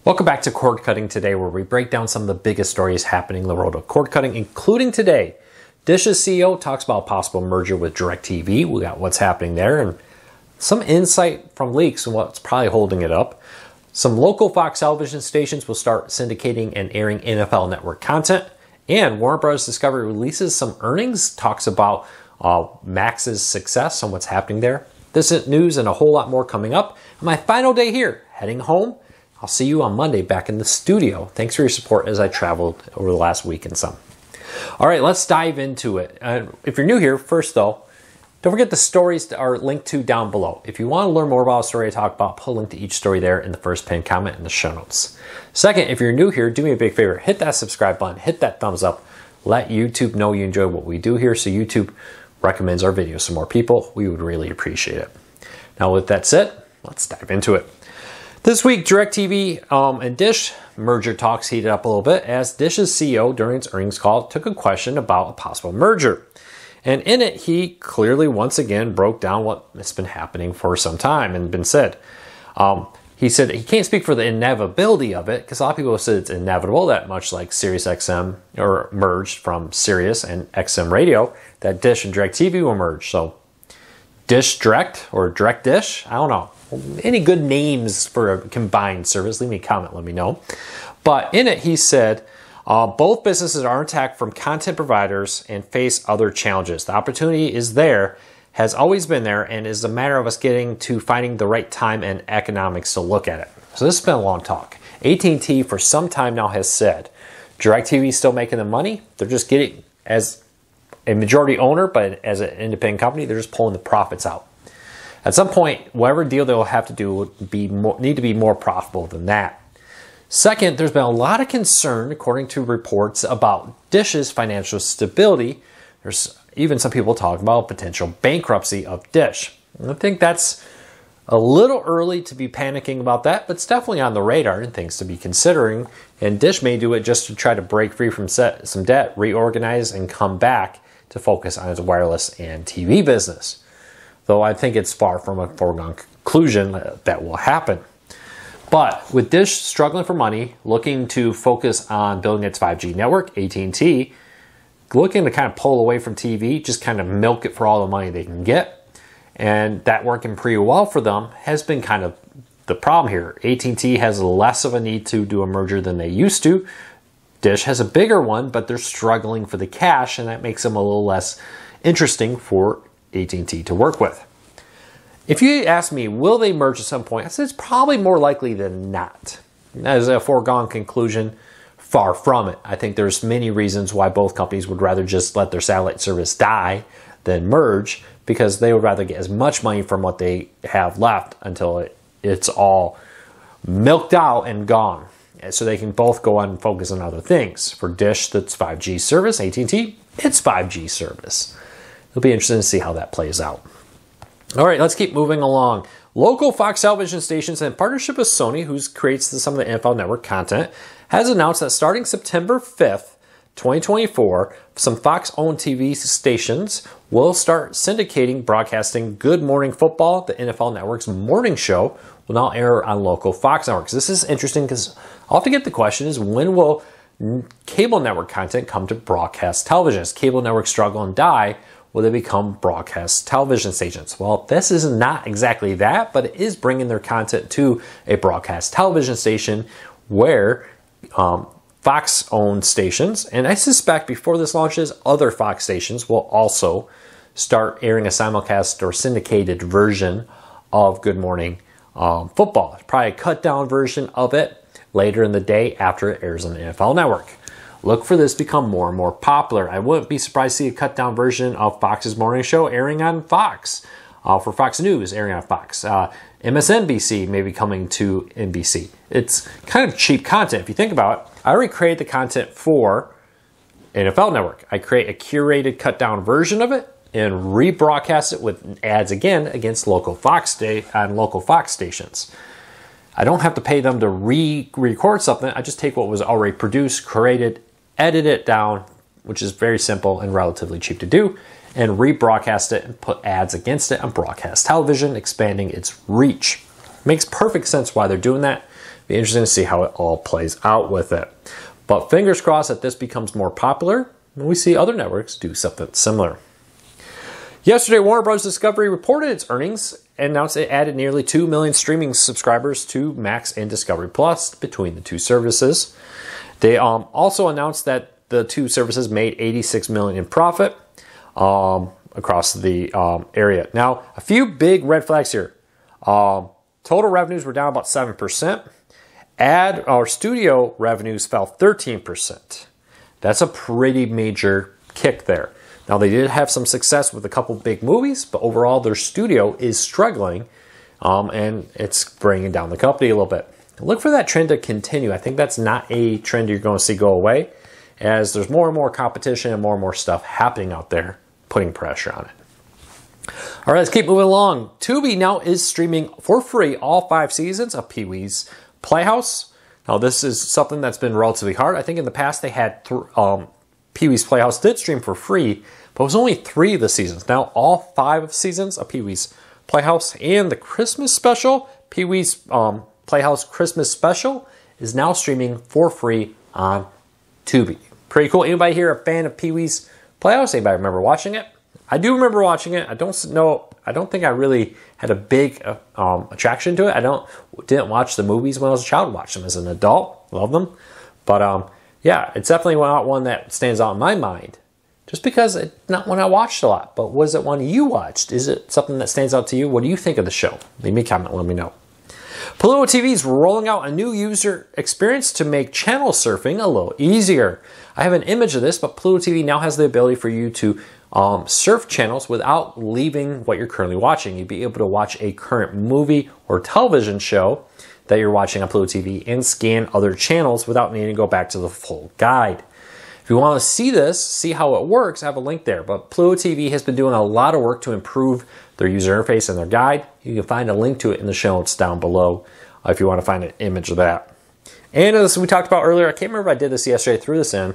Welcome back to Cord Cutting Today, where we break down some of the biggest stories happening in the world of cord cutting, including today. Dish's CEO talks about a possible merger with DIRECTV. We got what's happening there and some insight from leaks and what's probably holding it up. Some local Fox television stations will start syndicating and airing NFL Network content. And Warner Bros. Discovery releases some earnings, talks about Max's success and what's happening there. This is news and a whole lot more coming up. My final day here, heading home. I'll see you on Monday back in the studio. Thanks for your support as I traveled over the last week and some. All right, let's dive into it. If you're new here, first though, don't forget the stories are linked to down below. If you want to learn more about a story I talk about, put a link to each story there in the first pinned comment in the show notes. Second, if you're new here, do me a big favor. Hit that subscribe button, hit that thumbs up. Let YouTube know you enjoy what we do here so YouTube recommends our videos to more people. We would really appreciate it. Now with that said, let's dive into it. This week, DIRECTV and Dish merger talks heated up a little bit as Dish's CEO during its earnings call took a question about a possible merger. And in it, he clearly once again broke down what has been happening for some time and been said. He said he can't speak for the inevitability of it because a lot of people have said it's inevitable that much like SiriusXM or merged from Sirius and XM Radio, that Dish and DIRECTV will merge. So Dish Direct or Direct Dish, I don't know. Any good names for a combined service, leave me a comment, let me know. But in it, he said, both businesses are attacked from content providers and face other challenges. The opportunity is there, has always been there, and is a matter of us getting to finding the right time and economics to look at it. So this has been a long talk. AT&T for some time now has said, DIRECTV is still making the money. They're just getting, as a majority owner, but as an independent company, they're just pulling the profits out. At some point, whatever deal they'll have to do would need to be more profitable than that. Second, there's been a lot of concern, according to reports, about Dish's financial stability. There's even some people talking about potential bankruptcy of Dish. And I think that's a little early to be panicking about that, but it's definitely on the radar and things to be considering. And Dish may do it just to try to break free from some debt, reorganize, and come back to focus on its wireless and TV business. Though I think it's far from a foregone conclusion that will happen. But with Dish struggling for money, looking to focus on building its 5G network, AT&T looking to kind of pull away from TV, just kind of milk it for all the money they can get. And that working pretty well for them has been kind of the problem here. AT&T has less of a need to do a merger than they used to. Dish has a bigger one, but they're struggling for the cash, and that makes them a little less interesting for AT&T to work with. If you ask me, will they merge at some point? I said it's probably more likely than not. That is a foregone conclusion. Far from it. I think there's many reasons why both companies would rather just let their satellite service die than merge, because they would rather get as much money from what they have left until it's all milked out and gone. So they can both go on and focus on other things. For Dish, that's 5G service. AT&T, it's 5G service. It'll be interesting to see how that plays out. All right, let's keep moving along. Local Fox television stations in partnership with Sony, who creates some of the NFL Network content, has announced that starting September 5th, 2024, some Fox-owned TV stations will start syndicating broadcasting Good Morning Football. The NFL Network's morning show will now air on local Fox networks. This is interesting because I often get the question is, when will cable network content come to broadcast television? As cable networks struggle and die, will they become broadcast television stations? Well, this is not exactly that, but it is bringing their content to a broadcast television station where Fox-owned stations, and I suspect before this launches, other Fox stations will also start airing a simulcast or syndicated version of Good Morning Football. Probably a cut-down version of it later in the day after it airs on the NFL Network. Look for this to become more and more popular. I wouldn't be surprised to see a cut-down version of Fox's morning show airing on Fox. For Fox News airing on Fox. MSNBC may be coming to NBC. It's kind of cheap content. If you think about it, I already created the content for NFL Network. I create a curated cut-down version of it and rebroadcast it with ads again against local Fox stations. I don't have to pay them to re-record something. I just take what was already produced, created, edit it down, which is very simple and relatively cheap to do, and rebroadcast it and put ads against it on broadcast television, expanding its reach. Makes perfect sense why they're doing that. Be interesting to see how it all plays out with it. But fingers crossed that this becomes more popular and we see other networks do something similar. Yesterday, Warner Bros. Discovery reported its earnings and announced it added nearly 2 million streaming subscribers to Max and Discovery Plus between the two services. They also announced that the two services made $86 million in profit across the area. Now, a few big red flags here. Total revenues were down about 7%. Ad or studio revenues fell 13%. That's a pretty major kick there. Now, they did have some success with a couple big movies, but overall their studio is struggling and it's bringing down the company a little bit. Look for that trend to continue. I think that's not a trend you're going to see go away, as there's more and more competition and more stuff happening out there, putting pressure on it. All right, let's keep moving along. Tubi now is streaming for free all 5 seasons of Pee-wee's Playhouse. Now, this is something that's been relatively hard. I think in the past they had Pee-wee's Playhouse did stream for free, but it was only 3 of the seasons. Now, all 5 seasons of Pee-wee's Playhouse and the Christmas special, Pee-wee's Playhouse Christmas special, is now streaming for free on Tubi. Pretty cool. Anybody here a fan of Pee-wee's Playhouse? Anybody remember watching it? I do remember watching it. I don't think I really had a big attraction to it. Didn't watch the movies when I was a child. Watched them as an adult. Love them. But yeah, it's definitely not one that stands out in my mind, just because it's not one I watched a lot. But was it one you watched? Is it something that stands out to you? What do you think of the show? Leave me a comment. Let me know. Pluto TV is rolling out a new user experience to make channel surfing a little easier. I have an image of this, but Pluto TV now has the ability for you to surf channels without leaving what you're currently watching. You'd be able to watch a current movie or television show that you're watching on Pluto TV and scan other channels without needing to go back to the full guide. If you want to see this, see how it works, I have a link there. But Pluto TV has been doing a lot of work to improve their user interface and their guide. You can find a link to it in the show notes down below if you want to find an image of that. And as we talked about earlier, I can't remember if I did this yesterday, threw this in.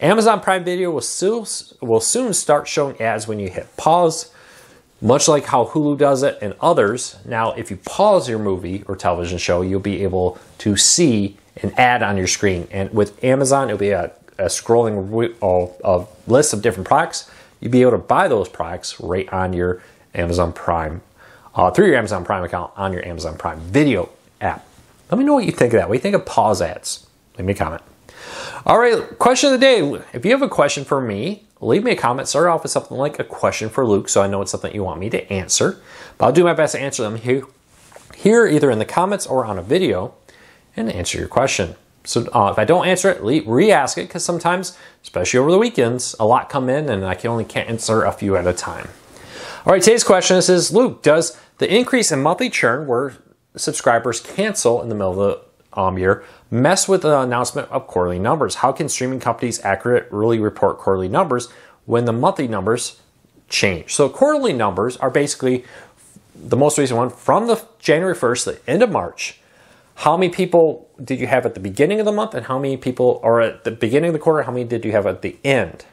Amazon Prime Video will soon start showing ads when you hit pause, much like how Hulu does it and others. Now, if you pause your movie or television show, you'll be able to see an ad on your screen. And with Amazon, it'll be a scrolling list of different products. You'll be able to buy those products right on your Amazon Prime, through your Amazon Prime account on your Amazon Prime Video app. Let me know what you think of that. What do you think of pause ads? Leave me a comment. All right, question of the day. If you have a question for me, leave me a comment. Start off with something like a question for Luke, so I know it's something you want me to answer. But I'll do my best to answer them here either in the comments or on a video, and answer your question. So if I don't answer it, re-ask it, because sometimes, especially over the weekends, a lot come in and I can't answer a few at a time. All right, today's question is, Luke, does the increase in monthly churn where subscribers cancel in the middle of the year mess with the announcement of quarterly numbers? How can streaming companies accurately report quarterly numbers when the monthly numbers change? So quarterly numbers are basically the most recent one from the January 1st to the end of March. How many people did you have at the beginning of the month, and how many people are at the beginning of the quarter? How many did you have at the end?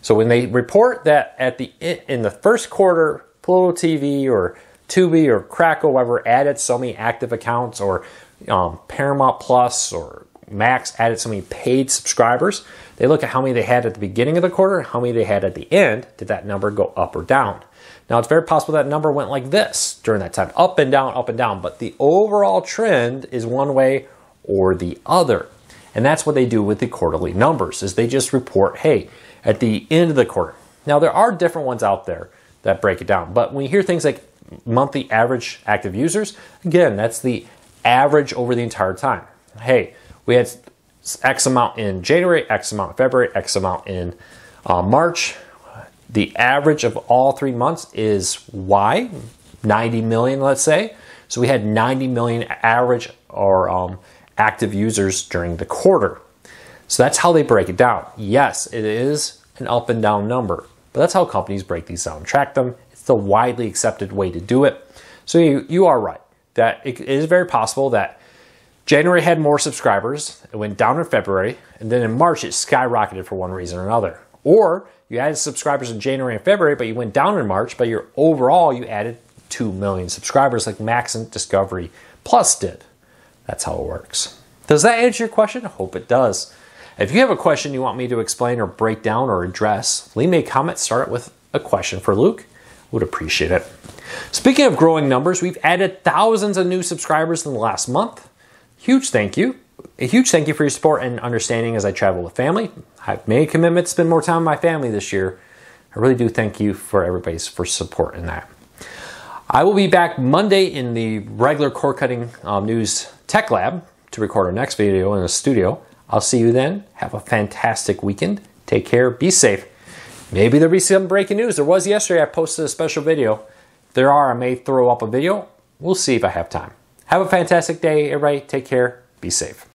So when they report that in the first quarter, Pluto TV or Tubi or Crackle, whoever added so many active accounts, or Paramount Plus or Max added so many paid subscribers, they look at how many they had at the beginning of the quarter, how many they had at the end. Did that number go up or down? Now, it's very possible that number went like this during that time, up and down, but the overall trend is one way or the other. And that's what they do with the quarterly numbers, is they just report, hey, at the end of the quarter. Now, there are different ones out there that break it down, but when you hear things like monthly average active users, again, that's the average over the entire time. Hey, we had X amount in January, X amount in February, X amount in March. The average of all 3 months is Y, 90 million, let's say. So we had 90 million average or active users during the quarter. So that's how they break it down. Yes, it is an up and down number, but that's how companies break these down and track them. It's the widely accepted way to do it. So you are right that it is very possible that January had more subscribers, it went down in February, and then in March it skyrocketed for one reason or another. Or you added subscribers in January and February, but you went down in March, but overall you added 2 million subscribers like Max and Discovery Plus did. That's how it works. Does that answer your question? I hope it does. If you have a question you want me to explain or break down or address, leave me a comment. Start with a question for Luke. Would appreciate it. Speaking of growing numbers, we've added thousands of new subscribers in the last month. Huge thank you. A huge thank you for your support and understanding as I travel with family. I've made a commitment to spend more time with my family this year. I really do thank you for everybody's for support in that. I will be back Monday in the regular cord cutting news tech lab to record our next video in the studio. I'll see you then. Have a fantastic weekend. Take care. Be safe. Maybe there'll be some breaking news. There was yesterday. I posted a special video. If there are, I may throw up a video. We'll see if I have time. Have a fantastic day, everybody. Take care. Be safe.